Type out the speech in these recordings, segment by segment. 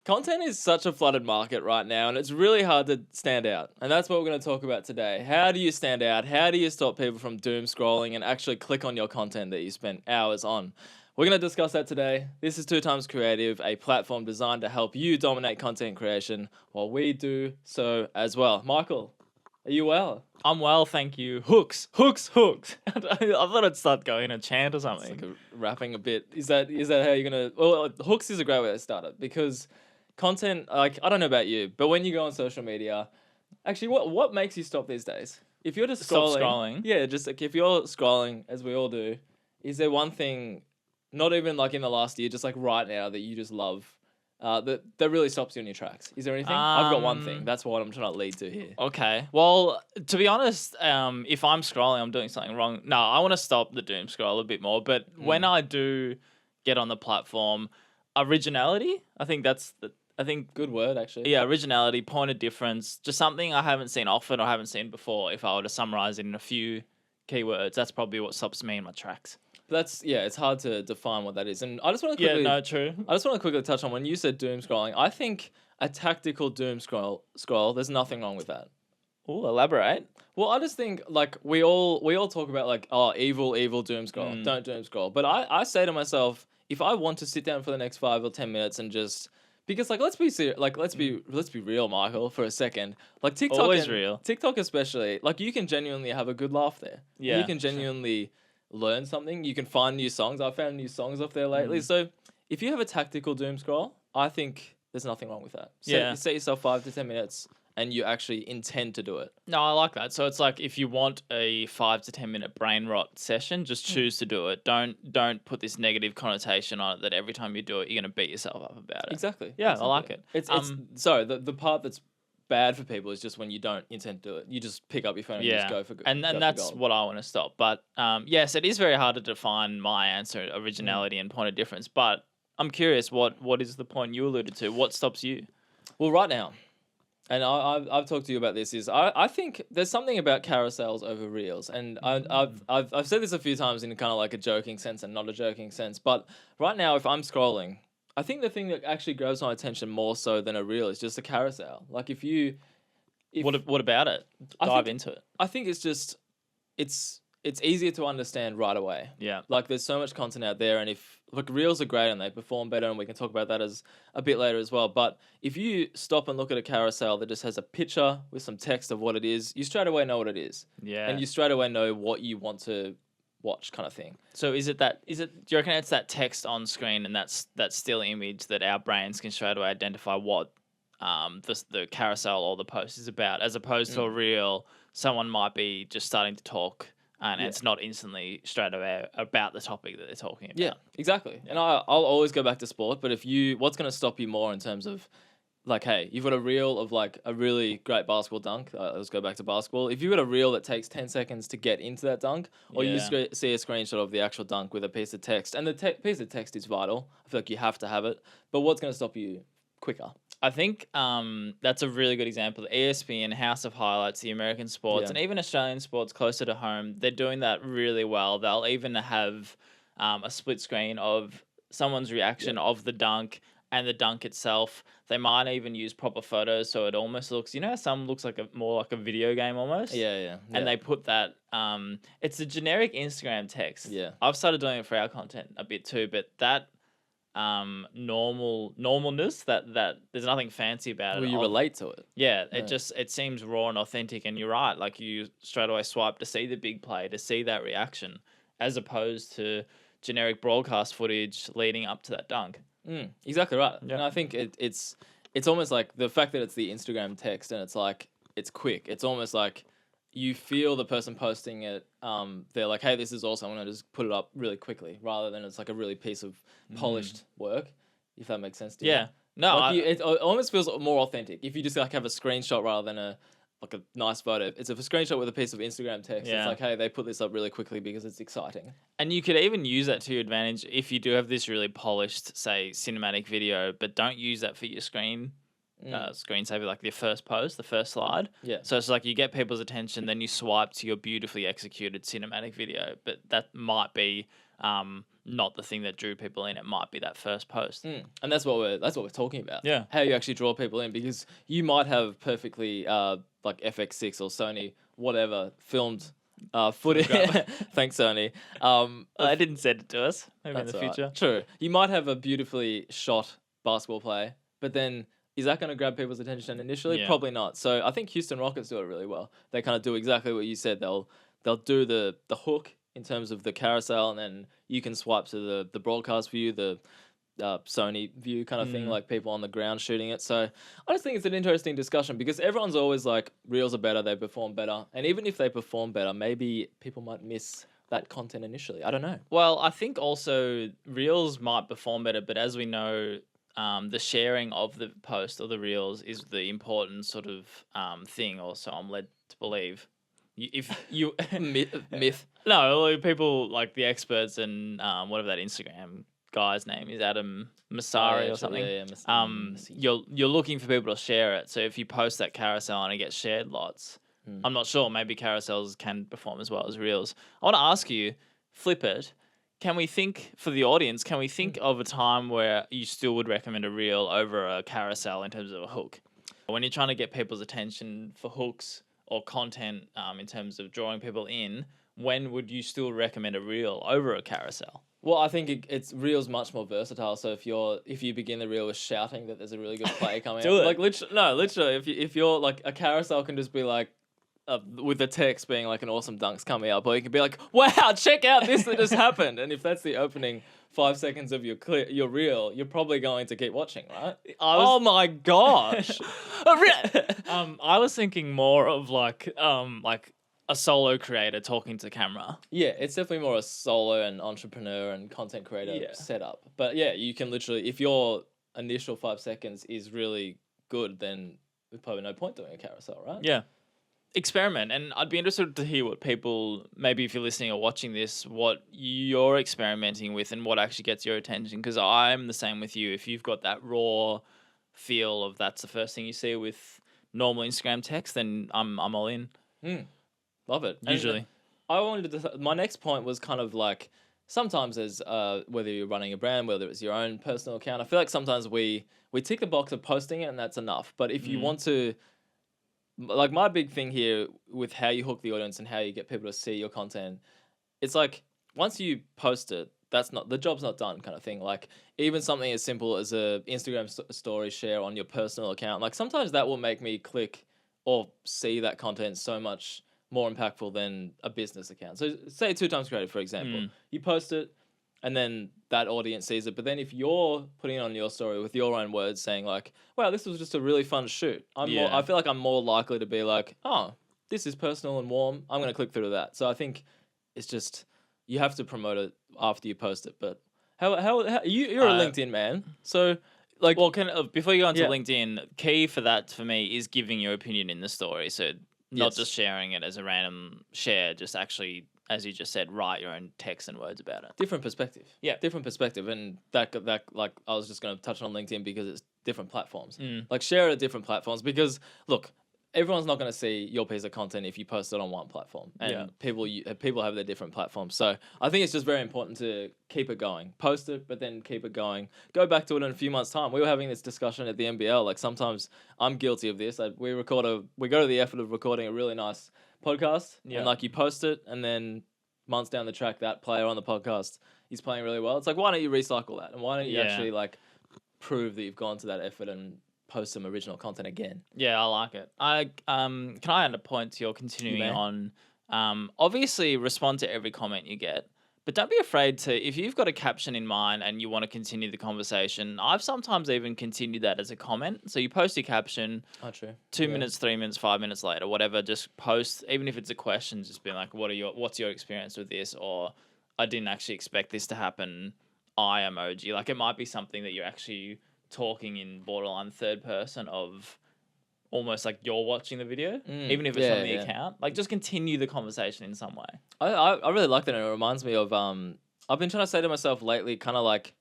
Content is such a flooded market right now, and it's really hard to stand out. And that's what we're going to talk about today. How do you stand out? How do you stop people from doom scrolling and actually click on your content that you spent hours on? We're going to discuss that today. This is Two Times Creative, a platform designed to help you dominate content creation while we do so as well. Michael, are you well? I'm well, thank you. Hooks, hooks, hooks. I thought I'd start going a chant or It's something. like rapping a bit. Is that how you're going to... Well, hooks is a great way to start it because content, like, I don't know about you, but when you go on social media, actually, what makes you stop these days? If you're just Stop scrolling, scrolling? yeah, just like if you're scrolling, as we all do, is there one thing, not even like in the last year, just like right now that you just love, that really stops you in your tracks? Is there anything? I've got one thing. That's what I'm trying to lead to here. Okay. Well, to be honest, if I'm scrolling, I'm doing something wrong. No, I want to stop the doom scroll a bit more. But when I do get on the platform, originality, I think that's the. I think Good word, actually. yeah, originality, point of difference, just something I haven't seen often or haven't seen before. If I were to summarize it in a few keywords, that's probably what stops me in my tracks. That's it's hard to define what that is. And I just want to quickly, True. I just want to quickly touch on when you said doom scrolling. I think a tactical doom scroll. There's nothing wrong with that. Oh, elaborate. Well, I just think like we all talk about like, oh, evil doom scroll. Don't doom scroll. But I say to myself, if I want to sit down for the next 5 or 10 minutes and just, because like let's be serious, like let's be real, Michael, for a second. Like TikTok, Always real. TikTok especially, like you can genuinely have a good laugh there. Yeah, you can genuinely learn something. You can find new songs. I found new songs off there lately. So if you have a tactical doom scroll, I think there's nothing wrong with that. Set yourself 5 to 10 minutes and you actually intend to do it. No, I like that. So it's like if you want a 5 to 10 minute brain rot session, just choose to do it. Don't put this negative connotation on it that every time you do it, you're gonna beat yourself up about it. Exactly. Yeah, Exactly. I like it. It's sorry, the part that's bad for people is just when you don't intend to do it. You just pick up your phone and you just go for and go for that's gold. what I want to stop. But yes, it is very hard to define my answer, originality and point of difference. But I'm curious, what is the point you alluded to? What stops you? Well, right now, and I've talked to you about this, is I think there's something about carousels over reels, and I've said this a few times in kind of like a joking sense and not a joking sense, but right now if I'm scrolling, I think the thing that actually grabs my attention more so than a reel is just a carousel. Like if What about it? Dive into it. I think it's just it's easier to understand right away. Yeah. Like there's so much content out there, and if look, reels are great and they perform better, and we can talk about that as a bit later as well. But if you stop and look at a carousel that just has a picture with some text of what it is, you straight away know what it is. Yeah. And you straight away know what you want to watch, kind of thing. So do you reckon it's that text on screen and that's that still image that our brains can straight away identify what the carousel or the post is about, as opposed to a reel, someone might be just starting to talk and it's not instantly straight away about the topic that they're talking about. Yeah, exactly. And I'll always go back to sport, but what's going to stop you more in terms of, like, hey, you've got a reel of like a really great basketball dunk. Let's go back to basketball. If you've got a reel that takes 10 seconds to get into that dunk, or you just see a screenshot of the actual dunk with a piece of text, and the piece of text is vital, I feel like you have to have it. But what's going to stop you quicker? I think that's a really good example. The ESPN, House of Highlights, the American sports, and even Australian sports closer to home, they're doing that really well. They'll even have a split screen of someone's reaction of the dunk and the dunk itself. They might even use proper photos, so it almost looks, how some looks like more like a video game almost. Yeah. And they put that. It's a generic Instagram text. Yeah. I've started doing it for our content a bit too, but that normalness that there's nothing fancy about it. Well, you relate to it. Yeah, it seems raw and authentic, and you're right. Like you straight away swipe to see the big play, to see that reaction, as opposed to generic broadcast footage leading up to that dunk. Exactly right. Yeah. And I think it's almost like the fact that it's the Instagram text and it's like it's quick. It's almost like you feel the person posting it. They're like, "Hey, this is awesome. I'm gonna just put it up really quickly," rather than it's like a really piece of polished work. If that makes sense to you. Yeah. No, Like it almost feels more authentic if you just like have a screenshot rather than a nice photo. It's a screenshot with a piece of Instagram text. Yeah. It's like, hey, they put this up really quickly because it's exciting. and you could even use that to your advantage if you do have this really polished, say, cinematic video, but don't use that for your screen screensaver, like your first post, the first slide. Yeah. So it's like you get people's attention, then you swipe to your beautifully executed cinematic video, but that might be not the thing that drew people in. It might be that first post. And that's what we're talking about. Yeah. How you actually draw people in, because you might have perfectly like FX6 or Sony whatever filmed footage. Thanks, Sony. I didn't send it to us. Maybe in the future. Right. True. You might have a beautifully shot basketball play, but then is that going to grab people's attention initially? Yeah. Probably not. So I think Houston Rockets do it really well. They kind of do exactly what you said. They'll do the hook in terms of the carousel, and then you can swipe to the broadcast view, the Sony view kind of thing, like people on the ground shooting it. So I just think it's an interesting discussion, because everyone's always like, reels are better, they perform better. And even if they perform better, maybe people might miss that content initially. I don't know. Well, I think also reels might perform better, but as we know, the sharing of the post or the reels is the important sort of thing, or so I'm led to believe. If you myth. No, people like the experts and whatever that Instagram guy's name is, Adam Masari or something. You're looking for people to share it. So if you post that carousel and it gets shared lots, I'm not sure. Maybe carousels can perform as well as reels. I want to ask you, flip it. Can we think, for the audience, can we think of a time where you still would recommend a reel over a carousel in terms of a hook? When you're trying to get people's attention for hooks or content in terms of drawing people in, when would you still recommend a reel over a carousel? Well, I think it's reel's much more versatile. So if you begin the reel with shouting that there's a really good play coming Do up, it. like literally, if you're like, a carousel can just be like, with the text being like an awesome dunk's coming up, or you can be like, wow, check out this that just happened. And if that's the opening 5 seconds of your reel, you're probably going to keep watching, right? Oh my gosh. I was thinking more of like a solo creator talking to camera. Yeah, it's definitely more a solo and entrepreneur and content creator setup. But yeah, you can literally, if your initial 5 seconds is really good, then there's probably no point doing a carousel, right? Yeah. Experiment. And I'd be interested to hear what people, maybe if you're listening or watching this, what you're experimenting with and what actually gets your attention. Because I'm the same with you. If you've got that raw feel of that's the first thing you see with normal Instagram text, then I'm all in. Love it. Usually. And I wanted to, my next point was kind of like, sometimes as whether you're running a brand, whether it's your own personal account, I feel like sometimes we tick the box of posting it and that's enough. But if you want to, like, my big thing here with how you hook the audience and how you get people to see your content, it's like, once you post it, that's not, the job's not done kind of thing. Like, even something as simple as a Instagram story share on your personal account, like, sometimes that will make me click or see that content so much more impactful than a business account. So say 2 times creative, for example, you post it and then that audience sees it. But then if you're putting it on your story with your own words saying like, wow, this was just a really fun shoot, I feel like I'm more likely to be like, oh, this is personal and warm, I'm going to click through to that. So I think it's just, you have to promote it after you post it. But how you're a LinkedIn man, so like, well, before you go into LinkedIn, key for that for me is giving your opinion in the story. So not just sharing it as a random share, just actually, as you just said, write your own text and words about it. Different perspective. Yeah, different perspective. And that like, I was just going to touch on LinkedIn because it's different platforms. Like, share it at different platforms, because look, everyone's not going to see your piece of content if you post it on one platform, and people have their different platforms. So I think it's just very important to keep it going. Post it, but then keep it going. Go back to it in a few months' time. We were having this discussion at the NBL. Like, sometimes I'm guilty of this. We go to the effort of recording a really nice podcast, and like, you post it, and then months down the track, that player on the podcast is playing really well. It's like, why don't you recycle that, and why don't you actually like prove that you've gone to that effort and post some original content again? Yeah, I like it. Can I add a point to your continuing on? Obviously, respond to every comment you get, but don't be afraid to, if you've got a caption in mind and you want to continue the conversation. I've sometimes even continued that as a comment. So you post your caption. Oh, true. 2 minutes, 3 minutes, 5 minutes later, whatever. Just post, even if it's a question, just being like, what's your experience with this? Or I didn't actually expect this to happen. I emoji. Like, it might be something that you're actually talking in borderline third person of, almost like you're watching the video, even if it's from the account. Like, just continue the conversation in some way. I really like that. And it reminds me of, I've been trying to say to myself lately, kind of like,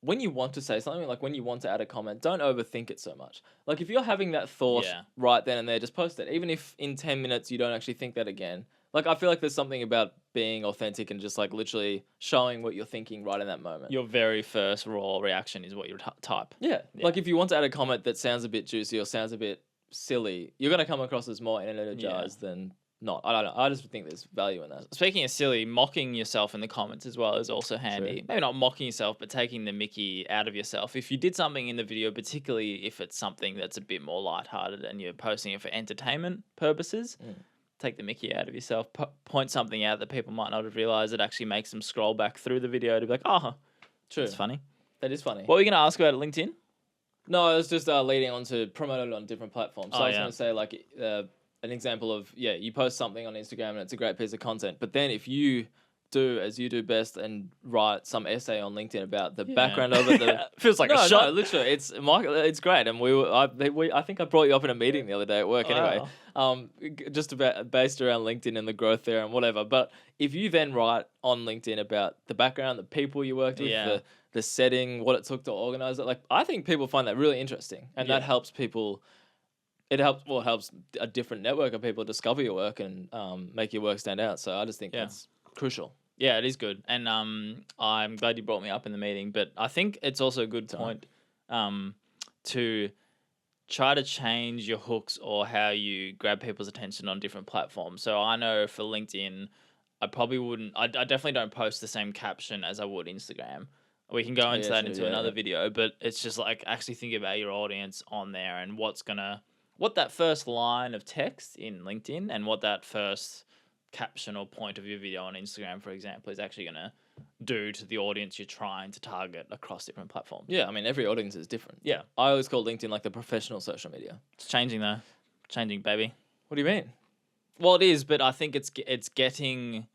when you want to say something, like when you want to add a comment, don't overthink it so much. Like if you're having that thought right then and there, just post it. Even if in 10 minutes you don't actually think that again. Like I feel like there's something about being authentic and just like literally showing what you're thinking right in that moment. Your very first raw reaction is what you type. Yeah. Like if you want to add a comment that sounds a bit juicy or sounds a bit silly, you're going to come across as more energized than not. I don't know. I just think there's value in that. Speaking of silly, mocking yourself in the comments as well is also handy. True. Maybe not mocking yourself, but taking the mickey out of yourself. If you did something in the video, particularly if it's something that's a bit more lighthearted and you're posting it for entertainment purposes, take the mickey out of yourself. Point something out that people might not have realized. It actually makes them scroll back through the video to be like, oh, true. That's funny. That is funny. What were you going to ask about LinkedIn? No, I was just leading on to promote it on different platforms. So I was going to say like an example of, you post something on Instagram and it's a great piece of content. But then if you do as you do best and write some essay on LinkedIn about the background of it. Feels like a shot. No, literally, it's great. And I think I brought you up in a meeting the other day at work anyway. Just about based around LinkedIn and the growth there and whatever. But if you then write on LinkedIn about the background, the people you worked with, the setting, what it took to organize it, like I think people find that really interesting, and that helps people. It helps a different network of people discover your work and make your work stand out. So I just think that's crucial. Yeah, it is good. And I'm glad you brought me up in the meeting. But I think it's also a good point to try to change your hooks or how you grab people's attention on different platforms. So I know for LinkedIn, I probably wouldn't... I definitely don't post the same caption as I would Instagram. We can go into into another video. But it's just like actually think about your audience on there and what that first line of text in LinkedIn and what that first caption or point of your video on Instagram, for example, is actually going to do to the audience you're trying to target across different platforms. Yeah, I mean, every audience is different. Yeah. I always call LinkedIn like the professional social media. It's changing though. Changing, baby. What do you mean? Well, it is, but I think it's getting...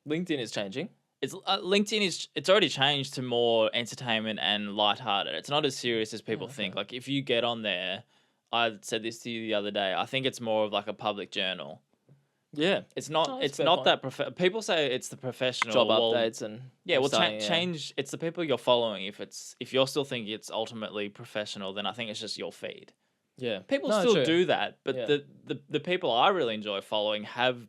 LinkedIn is changing. LinkedIn it's already changed to more entertainment and lighthearted. It's not as serious as people think. Like if you get on there, I said this to you the other day, I think it's more of like a public journal. Yeah, it's not. It's not that people say it's the professional job updates and change. It's the people you're following. If you're still thinking it's ultimately professional, then I think it's just your feed. Yeah, people still do that, but the people I really enjoy following have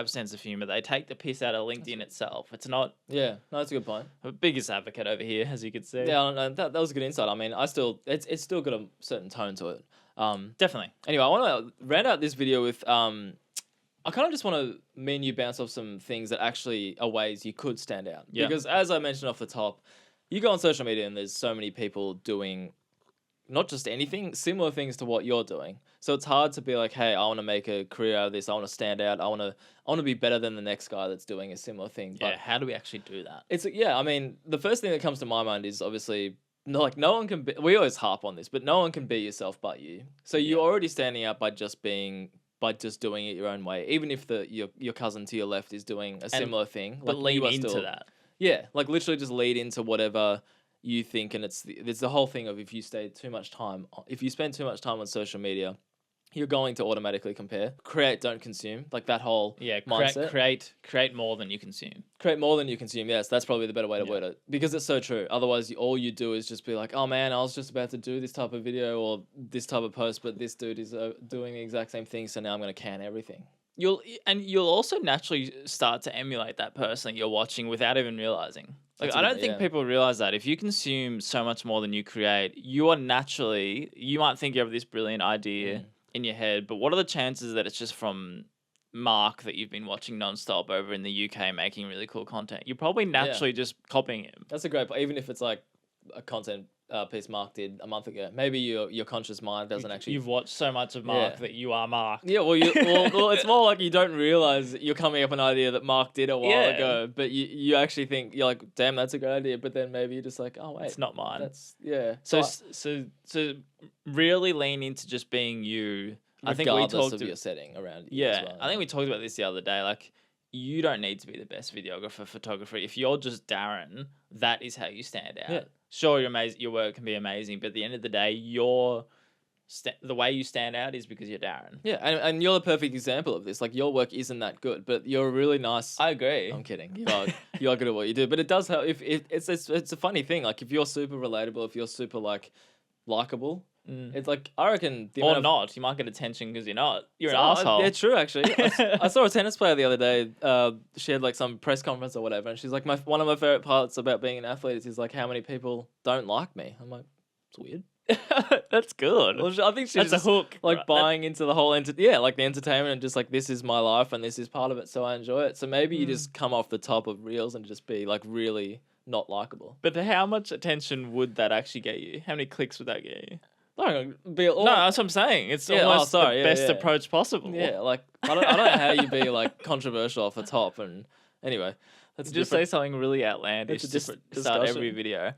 sense of humor. They take the piss out of LinkedIn itself. It's not. Yeah, no, that's a good point. I'm the biggest advocate over here, as you could see. Yeah, no, that was a good insight. I mean, it's still got a certain tone to it. Definitely. Anyway, I want to round out this video with I kind of just want to me and you bounce off some things that actually are ways you could stand out. Yeah. Because as I mentioned off the top, you go on social media and there's so many people doing not just anything, similar things to what you're doing. So it's hard to be like, hey, I want to make a career out of this. I want to stand out. I want to be better than the next guy that's doing a similar thing. But how do we actually do that? I mean, the first thing that comes to my mind is obviously no one can be, we always harp on this, but no one can be yourself but you. So you're already standing out by just doing it your own way, even if your cousin to your left is doing a similar thing. But lean into that. Yeah, like literally just lead into whatever you think, and it's the whole thing of if you spend too much time on social media, you're going to automatically compare. Create, don't consume. Like that whole mindset. Create more than you consume. Create more than you consume. Yes, that's probably the better way to word it, because it's so true. Otherwise, all you do is just be like, oh man, I was just about to do this type of video or this type of post, but this dude is doing the exact same thing, so now I'm going to can everything. You'll also naturally start to emulate that person that you're watching without even realizing. Like, I don't think people realize that if you consume so much more than you create, you might think you have this brilliant idea in your head, but what are the chances that it's just from Mark that you've been watching nonstop over in the UK making really cool content? You're probably naturally just copying him. That's a great point. Even if it's like a content piece Mark did a month ago, maybe your conscious mind doesn't actually. You've watched so much of Mark that you are Mark. Yeah, well, it's more like you don't realize you're coming up with an idea that Mark did a while ago, but you actually think you're like, damn, that's a good idea. But then maybe you're just like, oh wait, it's not mine. That's So really lean into just being you. I think we talked of your setting around. I think we talked about this the other day. Like, you don't need to be the best videographer, photographer. If you're just Darren, that is how you stand out. Yeah. Sure, your work can be amazing, but at the end of the day, you're the way you stand out is because you're Darren. Yeah, and you're the perfect example of this. Like, your work isn't that good, but you're a really nice. I agree. I'm kidding. You are good at what you do, but it does help. If it's a funny thing. Like, if you're super relatable, if you're super like likable, it's like, I reckon or not. You might get attention because you're not. You're an asshole. Yeah, true. Actually, I saw a tennis player the other day. She had like some press conference or whatever, and she's like, one of my favorite parts about being an athlete is like how many people don't like me. I'm like, it's weird. That's good. Well, I think she's That's a hook. like right? buying into the whole like the entertainment, and just like, this is my life and this is part of it, so I enjoy it. So maybe you just come off the top of reels and just be like really not likable. But how much attention would that actually get you? How many clicks would that get you? No, No, that's what I'm saying. It's almost the best approach possible. Yeah, like I don't know how you be like controversial off the top. And anyway, that's just say something really outlandish. It's a different to start discussion. every video.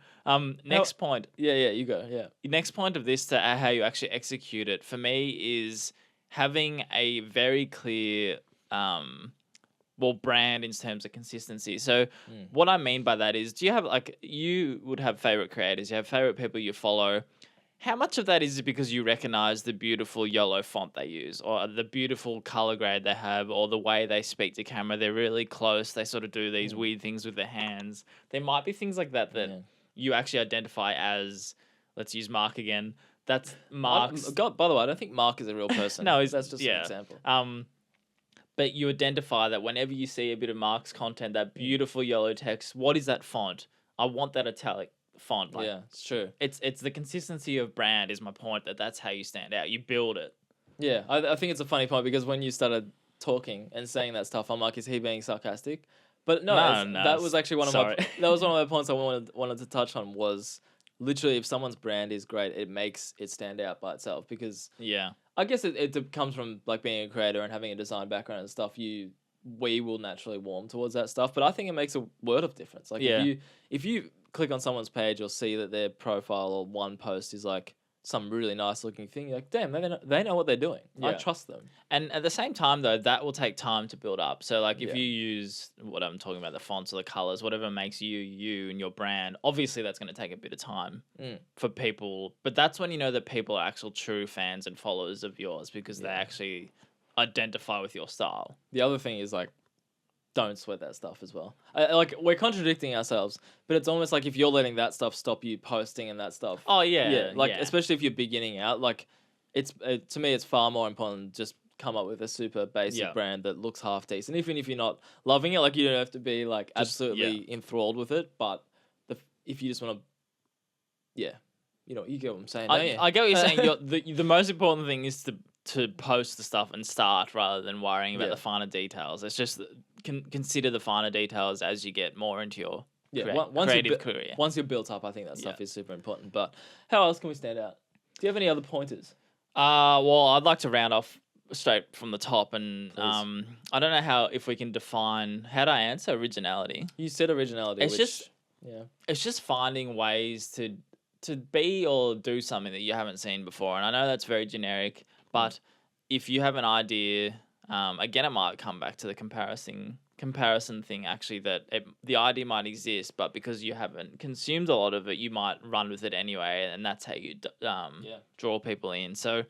Next point. Yeah, you go. Yeah. Next point of this to how you actually execute it for me is having a very clear brand in terms of consistency. So what I mean by that is, do you have you would have favorite creators, you have favorite people you follow. How much of that is because you recognize the beautiful yellow font they use, or the beautiful color grade they have, or the way they speak to camera? They're really close. They sort of do these weird things with their hands. There might be things like that you actually identify as, let's use Mark again. That's Mark's. God, by the way, I don't think Mark is a real person. No, that's just an example. But you identify that whenever you see a bit of Mark's content, that beautiful yellow text, what is that font? I want that italic font. Like, yeah, it's true. It's the consistency of brand is my point, that's how you stand out. You build it. Yeah, I think it's a funny point, because when you started talking and saying that stuff, I'm like, is he being sarcastic? But no, that was actually one of my points I wanted to touch on, was literally, if someone's brand is great, it makes it stand out by itself. Because I guess it comes from like being a creator and having a design background and stuff. We will naturally warm towards that stuff, but I think it makes a world of difference. Like, if you click on someone's page or see that their profile or one post is like some really nice looking thing, you're like, damn, they know what they're doing. I trust them. And at the same time, though, that will take time to build up. So like, if you use what I'm talking about, the fonts or the colors, whatever makes you and your brand, obviously that's going to take a bit of time for people. But that's when you know that people are actual true fans and followers of yours, because they actually identify with your style. The other thing is, like, don't sweat that stuff as well. Like, we're contradicting ourselves, but it's almost like if you're letting that stuff stop you posting and that stuff. Oh yeah. Especially if you're beginning out, like, to me it's far more important to just come up with a super basic brand that looks half decent. Even if you're not loving it, like, you don't have to be like absolutely enthralled with it. But if you just want to, you get what I'm saying. I get what you're saying. The most important thing is to post the stuff and start, rather than worrying about the finer details. It's just consider the finer details as you get more into your creative career. Once you're built up, I think that stuff is super important. But how else can we stand out? Do you have any other pointers? Well, I'd like to round off straight from the top, and I don't know if we can define, how do I answer originality? You said originality. It's just finding ways to be or do something that you haven't seen before. And I know that's very generic, but if you have an idea, again, it might come back to the comparison thing, actually, that the idea might exist, but because you haven't consumed a lot of it, you might run with it anyway, and that's how you draw people in. So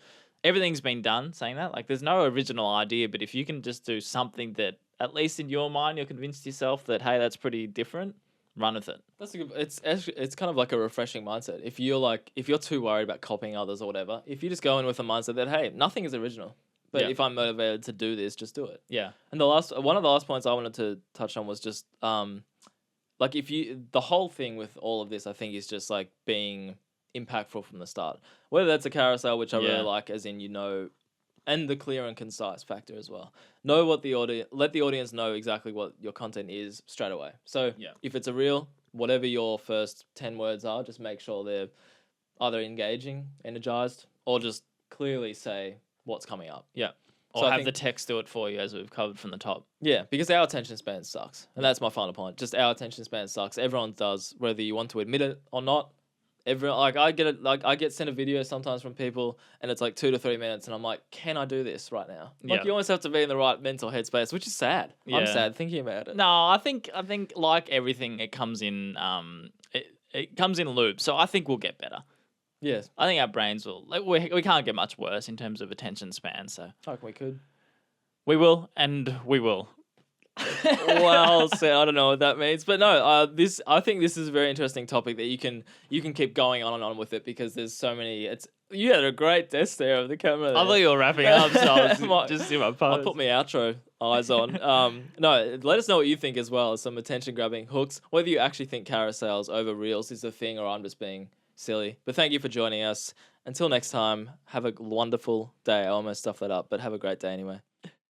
everything's been done, saying that. Like, there's no original idea, but if you can just do something that, at least in your mind, you're convinced yourself that, hey, that's pretty different, run with it. That's a good. It's kind of like a refreshing mindset. If you're too worried about copying others or whatever, if you just go in with a mindset that, hey, nothing is original, but if I'm motivated to do this, just do it. Yeah. And one of the last points I wanted to touch on was just like, the whole thing with all of this, I think, is just like being impactful from the start. Whether that's a carousel, which I really like, as in, and the clear and concise factor as well. Know what let the audience know exactly what your content is straight away. So if it's a reel, whatever your first 10 words are, just make sure they're either engaging, energized, or just clearly say what's coming up. Yeah. Or have the text do it for you, as we've covered from the top. Yeah, because our attention span sucks. And that's my final point. Just our attention span sucks. Everyone does, whether you want to admit it or not. I get sent a video sometimes from people, and it's like 2 to 3 minutes, and I'm like, can I do this right now? Like, you almost have to be in the right mental headspace, which is sad. I'm sad thinking about it. No, I think like everything, it comes in it comes in loops. So I think we'll get better. Yes. I think our brains will, like, we can't get much worse in terms of attention span. So I reckon we could. we will, and we will. Well said. I don't know what that means, but no. I think this is a very interesting topic that you can keep going on and on with it because there's so many. You had a great test there of the camera. I thought you were wrapping up, so I was just in my I'll pose. put my outro eyes on. No, let us know what you think as well. Some attention grabbing hooks. Whether you actually think carousels over reels is the thing, or I'm just being silly. But thank you for joining us. Until next time, have a wonderful day. I almost stuffed that up, but have a great day anyway.